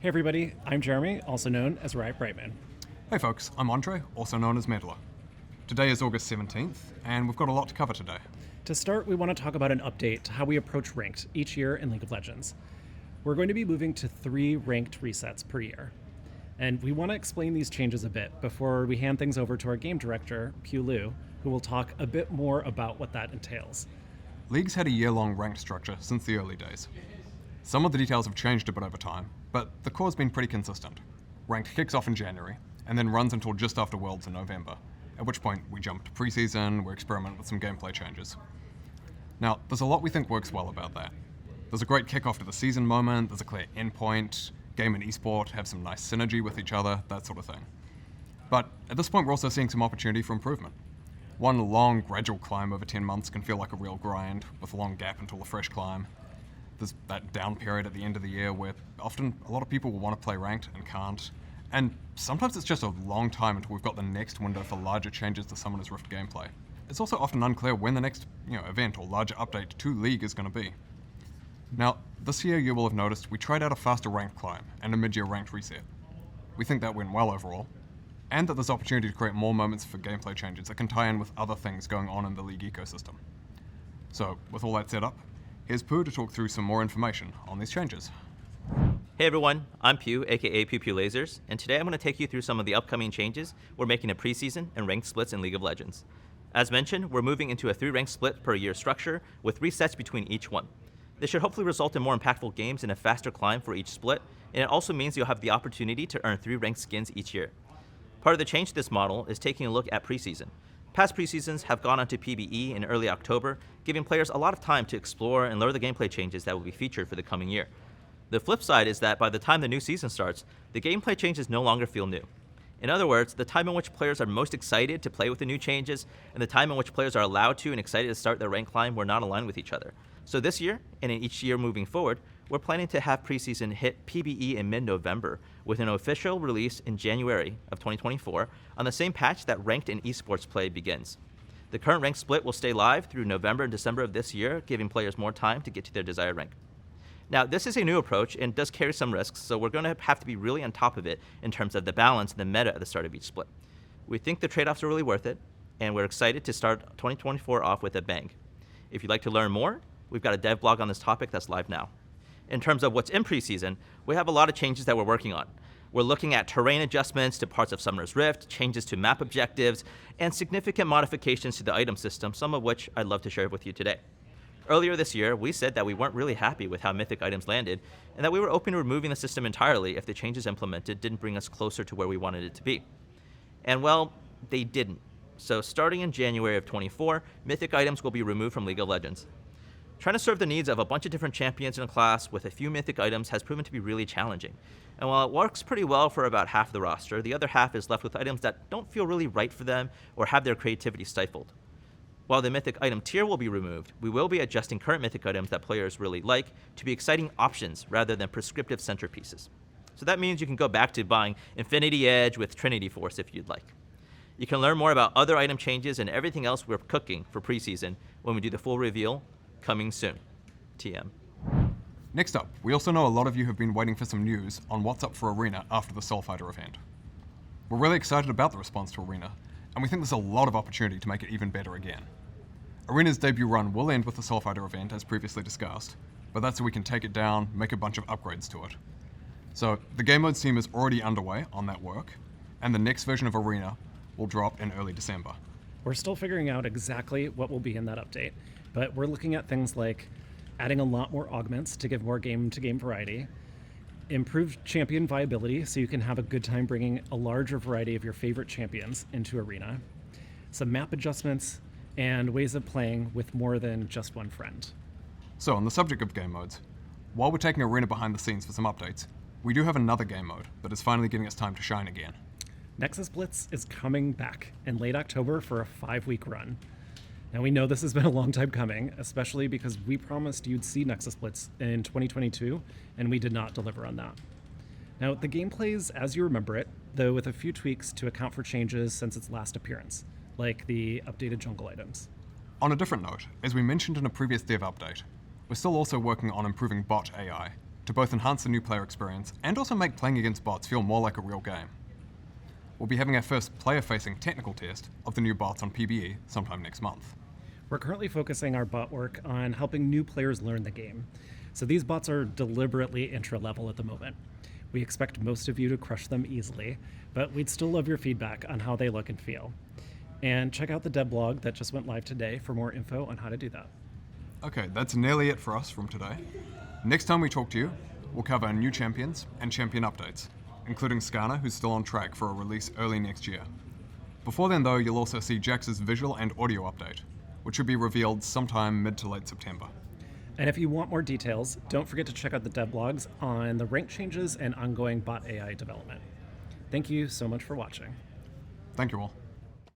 Hey everybody, I'm Jeremy, also known as Riot Brightmoon. Hey folks, I'm Andre, also known as Meddler. Today is August 17th, and we've got a lot to cover today. To start, we want to talk about an update to how we approach ranked each year in League of Legends. We're going to be moving to 3 ranked resets per year. And we want to explain these changes a bit before we hand things over to our game director, Pu Lu, who will talk a bit more about what that entails. League's had a year-long ranked structure since the early days. Some of the details have changed a bit over time, but the core's been pretty consistent. Ranked kicks off in January, and then runs until just after Worlds in November, at which point we jump to preseason, we experiment with some gameplay changes. Now, there's a lot we think works well about that. There's a great kickoff to the season moment, there's a clear endpoint, game and esport have some nice synergy with each other, that sort of thing. But at this point we're also seeing some opportunity for improvement. One long, gradual climb over 10 months can feel like a real grind, with a long gap until a fresh climb. There's that down period at the end of the year where often a lot of people will want to play ranked and can't. And sometimes it's just a long time until we've got the next window for larger changes to Summoner's Rift gameplay. It's also often unclear when the next event or larger update to League is going to be. Now, this year you will have noticed we tried out a faster ranked climb and a mid-year ranked reset. We think that went well overall, and that there's opportunity to create more moments for gameplay changes that can tie in with other things going on in the League ecosystem. So, with all that set up, here's Pu to talk through some more information on these changes. Hey everyone, I'm Pu, aka Pupulasers, and today I'm going to take you through some of the upcoming changes we're making to preseason and ranked splits in League of Legends. As mentioned, we're moving into a 3 ranked split per year structure with resets between each one. This should hopefully result in more impactful games and a faster climb for each split, and it also means you'll have the opportunity to earn 3 ranked skins each year. Part of the change to this model is taking a look at preseason. Past preseasons have gone onto PBE in early October, giving players a lot of time to explore and learn the gameplay changes that will be featured for the coming year. The flip side is that by the time the new season starts, the gameplay changes no longer feel new. In other words, the time in which players are most excited to play with the new changes and the time in which players are allowed to and excited to start their rank climb were not aligned with each other. So this year, and in each year moving forward, we're planning to have preseason hit PBE in mid-November with an official release in January of 2024 on the same patch that ranked and esports play begins. The current rank split will stay live through November and December of this year, giving players more time to get to their desired rank. Now, this is a new approach and does carry some risks, so we're going to have to be really on top of it in terms of the balance and the meta at the start of each split. We think the trade-offs are really worth it, and we're excited to start 2024 off with a bang. If you'd like to learn more, we've got a dev blog on this topic that's live now. In terms of what's in preseason, we have a lot of changes that we're working on. We're looking at terrain adjustments to parts of Summoner's Rift, changes to map objectives, and significant modifications to the item system, some of which I'd love to share with you today. Earlier this year, we said that we weren't really happy with how Mythic items landed, and that we were open to removing the system entirely if the changes implemented didn't bring us closer to where we wanted it to be. And well, they didn't. So starting in January of 24, Mythic items will be removed from League of Legends. Trying to serve the needs of a bunch of different champions in a class with a few Mythic items has proven to be really challenging. And while it works pretty well for about half the roster, the other half is left with items that don't feel really right for them or have their creativity stifled. While the Mythic item tier will be removed, we will be adjusting current Mythic items that players really like to be exciting options rather than prescriptive centerpieces. So that means you can go back to buying Infinity Edge with Trinity Force if you'd like. You can learn more about other item changes and everything else we're cooking for preseason when we do the full reveal, coming soon. TM. Next up, we also know a lot of you have been waiting for some news on what's up for Arena after the Soulfighter event. We're really excited about the response to Arena, and we think there's a lot of opportunity to make it even better again. Arena's debut run will end with the Soulfighter event, as previously discussed, but that's so we can take it down, make a bunch of upgrades to it. So, the game modes team is already underway on that work, and the next version of Arena will drop in early December. We're still figuring out exactly what will be in that update, but we're looking at things like adding a lot more augments to give more game-to-game variety, improved champion viability so you can have a good time bringing a larger variety of your favorite champions into Arena, some map adjustments, and ways of playing with more than just one friend. So on the subject of game modes, while we're taking Arena behind the scenes for some updates, we do have another game mode that is finally giving us time to shine again. Nexus Blitz is coming back in late October for a 5-week run. Now we know this has been a long time coming, especially because we promised you'd see Nexus Blitz in 2022, and we did not deliver on that. Now the game plays as you remember it, though with a few tweaks to account for changes since its last appearance, like the updated jungle items. On a different note, as we mentioned in a previous dev update, we're still also working on improving bot AI to both enhance the new player experience and also make playing against bots feel more like a real game. We'll be having our first player-facing technical test of the new bots on PBE sometime next month. We're currently focusing our bot work on helping new players learn the game. So these bots are deliberately intro-level at the moment. We expect most of you to crush them easily, but we'd still love your feedback on how they look and feel. And check out the dev blog that just went live today for more info on how to do that. Okay, that's nearly it for us from today. Next time we talk to you, we'll cover new champions and champion updates, including Skarner, who's still on track for a release early next year. Before then, though, you'll also see Jax's visual and audio update, which should be revealed sometime mid to late September. And if you want more details, don't forget to check out the dev blogs on the rank changes and ongoing bot AI development. Thank you so much for watching. Thank you all.